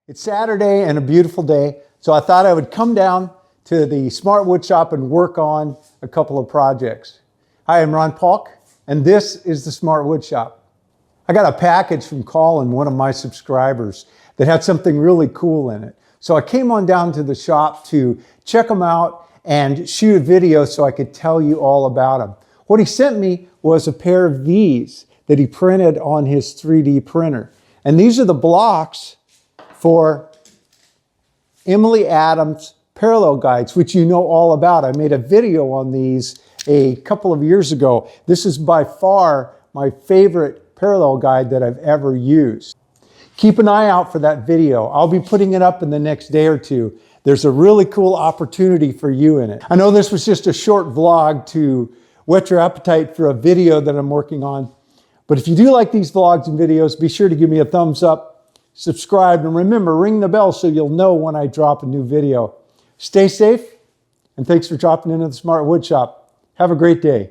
It's Saturday and a beautiful day, so I thought I would come down to the Smart Wood Shop and work on a couple of projects. Hi, I'm Ron Paulk, and this is the Smart Wood Shop. I got a package from Colin, one of my subscribers, that had something really cool in it. So I came on down to the shop to check them out and shoot a video so I could tell you all about them. What he sent me was a pair of these that he printed on his 3D printer. And these are the blocks for Emily Adams parallel guides, which you know all about. I made a video on these a couple of years ago. This is by far my favorite parallel guide that I've ever used. Keep an eye out for that video. I'll be putting it up in the next day or two. There's a really cool opportunity for you in it. I know this was just a short vlog to whet your appetite for a video that I'm working on. But if you do like these vlogs and videos, be sure to give me a thumbs up, subscribe, and remember, ring the bell so you'll know when I drop a new video. Stay safe, and thanks for dropping into the Smart Wood Shop. Have a great day.